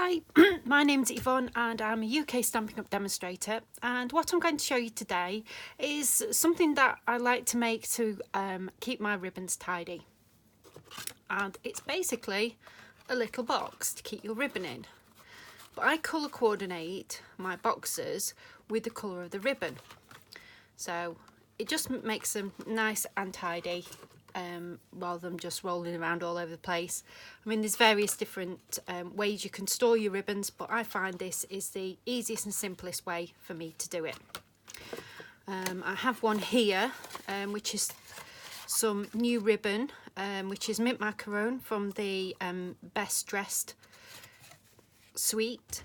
Hi, my name's Yvonne and I'm a UK Stampin' Up demonstrator, and what I'm going to show you today is something that I like to make to keep my ribbons tidy. And it's basically a little box to keep your ribbon in. But I colour coordinate my boxes with the colour of the ribbon. So it just makes them nice and tidy. Rather than just rolling around all over the place. I mean, there's various different ways you can store your ribbons, but I find this is the easiest and simplest way for me to do it. I have one here, which is some new ribbon, which is mint macaron from the Best Dressed suite,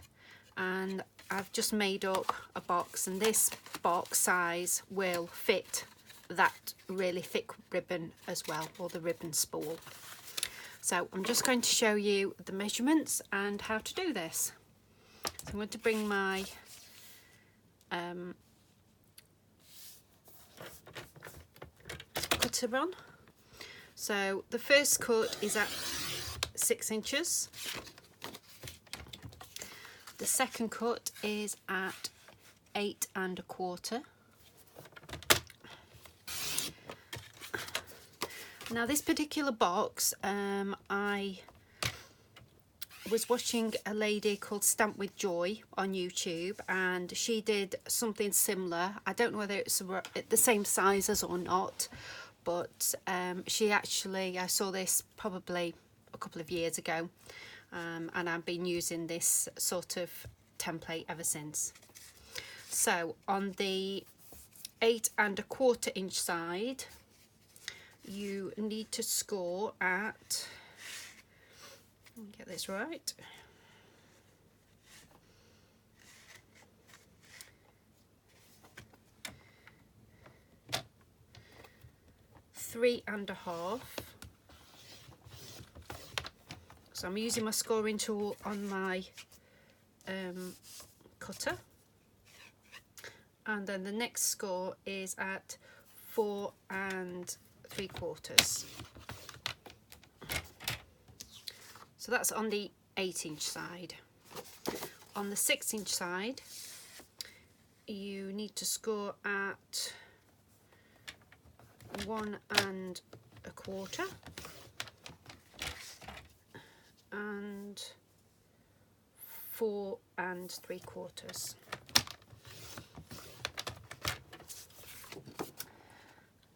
and I've just made up a box, and this box size will fit that really thick ribbon as well, or the ribbon spool. So I'm just going to show you the measurements and how to do this. So I'm going to bring my cutter on. So the first cut is at 6 inches. The second cut is at 8 1/4. Now this particular box, I was watching a lady called Stamp with Joy on YouTube, and she did something similar. I don't know whether it's the same sizes or not, but she actually, I saw this probably a couple of years ago, and I've been using this sort of template ever since. So on the 8 1/4 inch side, you need to score at, let me get this right, 3 1/2. So I'm using my scoring tool on my cutter, and then the next score is at 4 3/4. So that's on the 8 inch side. On the 6 inch side, you need to score at 1 1/4 and 4 3/4.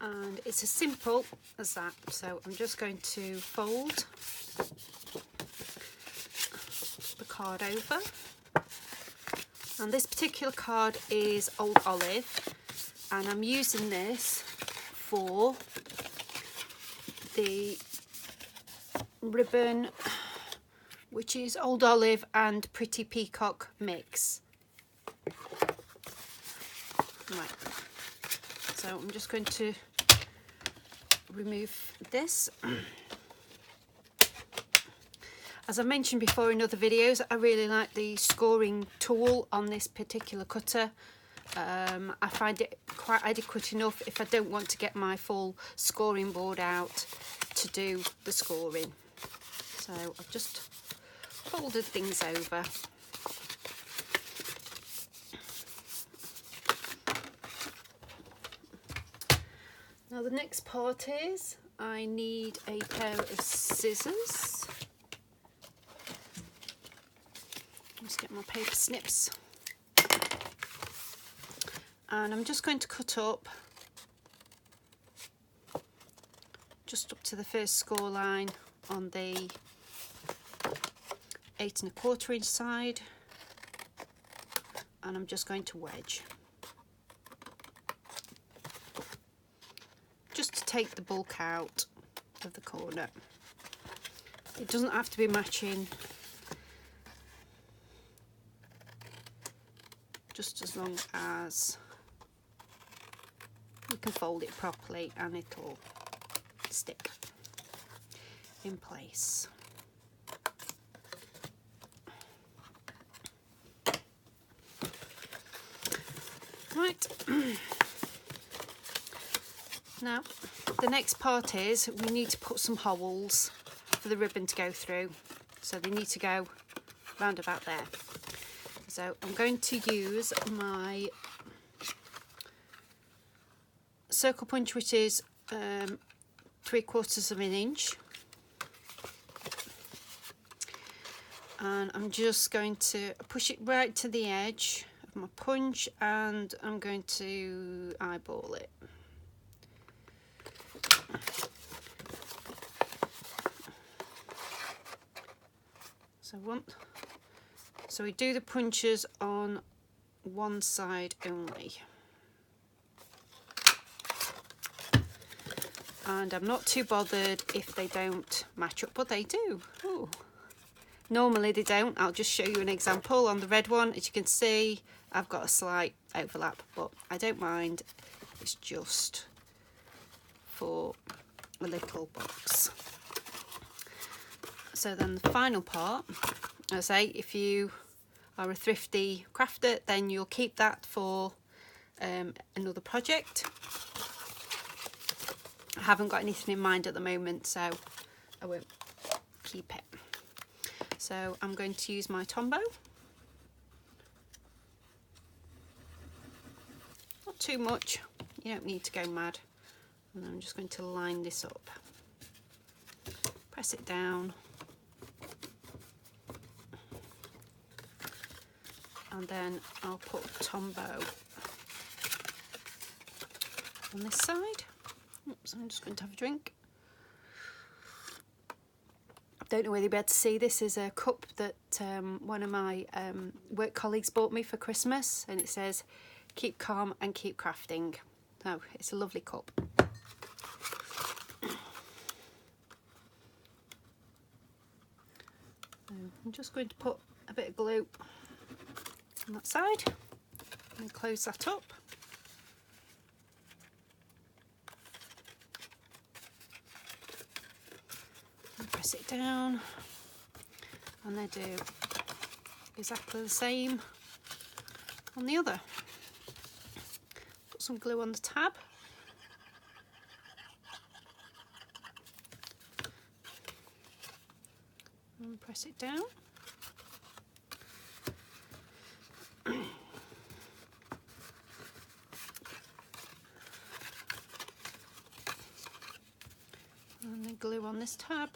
And it's as simple as that. So I'm just going to fold the card over, and this particular card is Old Olive, and I'm using this for the ribbon, which is Old Olive and Pretty Peacock mix. Right, so I'm just going to remove this. As I mentioned before in other videos, I really like the scoring tool on this particular cutter. I find it quite adequate enough if I don't want to get my full scoring board out to do the scoring. So I've just folded things over. Now the next part is I need a pair of scissors. Let's get my paper snips. And I'm just going to cut up just up to the first score line on the 8 1/4 inch side, and I'm just going to wedge. Just to take the bulk out of the corner. It doesn't have to be matching, just as long as you can fold it properly and it'll stick in place. Right. Now the next part is we need to put some holes for the ribbon to go through. So they need to go round about there. So I'm going to use my circle punch, which is 3/4 of an inch, and I'm just going to push it right to the edge of my punch, and I'm going to eyeball it. So we do the punches on one side only. And I'm not too bothered if they don't match up, but they do. Ooh. Normally they don't. I'll just show you an example. On the red one, as you can see, I've got a slight overlap, but I don't mind. It's just for a little box. So then the final part, I say, if you are a thrifty crafter, then you'll keep that for another project. I haven't got anything in mind at the moment, so I won't keep it. So I'm going to use my Tombow. Not too much, you don't need to go mad. And I'm just going to line this up. Press it down. And then I'll put Tombow on this side. Oops, I'm just going to have a drink. Don't know whether you'll be able to see, this is a cup that one of my work colleagues bought me for Christmas, and it says keep calm and keep crafting. So it's a lovely cup. I'm just going to put a bit of glue on that side and close that up. And press it down, and they do exactly the same on the other. Put some glue on the tab. And press it down. And then glue on this tab.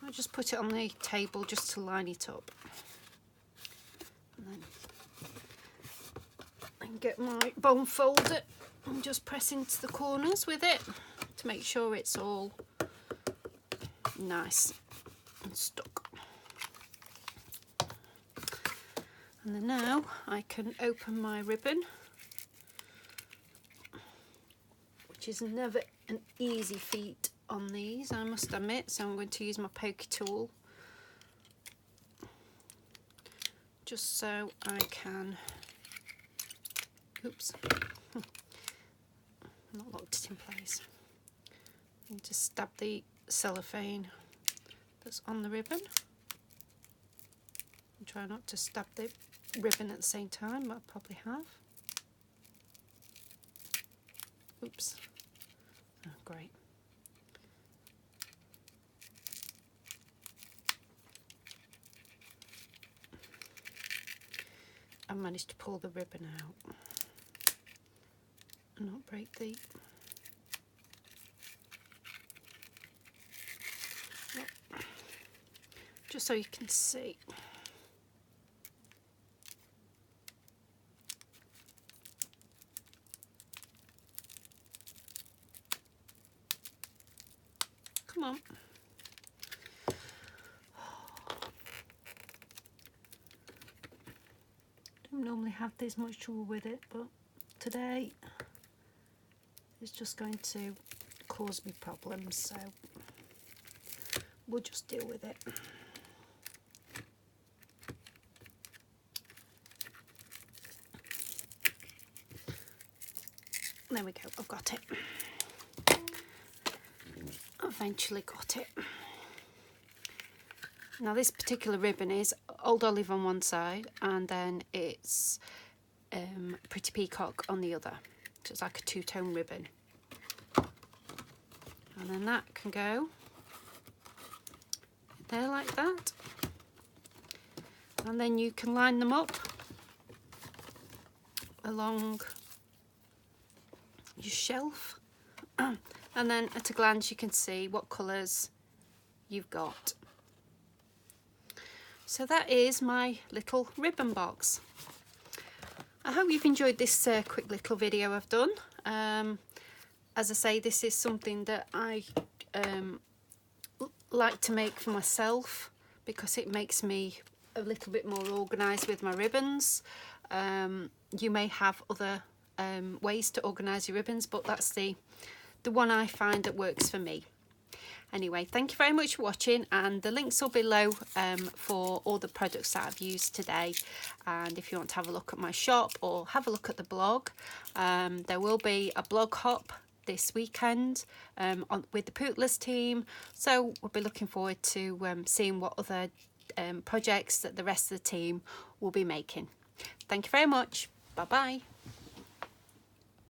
I'll just put it on the table just to line it up. And then I can get my bone folder and just press into the corners with it to make sure it's all nice and stuck. And then now I can open my ribbon, which is never an easy feat on these, I must admit, so I'm going to use my pokey tool just so I can, oops, not locked it in place. I need to stab the cellophane that's on the ribbon. And try not to stab the ribbon at the same time, but I probably have. Oops. Oh, great. I managed to pull the ribbon out and not break the just so you can see. Come on. Don't normally have this much trouble with it, but today it's just going to cause me problems, so we'll just deal with it. There we go, I've got it. Eventually got it. Now this particular ribbon is Old Olive on one side, and then it's Pretty Peacock on the other. So it's like a two-tone ribbon. And then that can go there like that. And then you can line them up along your shelf. And then at a glance you can see what colours you've got. So that is my little ribbon box. I hope you've enjoyed this quick little video I've done. As I say, this is something that I like to make for myself because it makes me a little bit more organised with my ribbons. You may have other ways to organise your ribbons, but that's the one I find that works for me. Anyway, thank you very much for watching, and the links are below for all the products that I've used today. And if you want to have a look at my shop or have a look at the blog, there will be a blog hop this weekend with the Pootlas team, so we'll be looking forward to seeing what other projects that the rest of the team will be making. Thank you very much. Bye bye.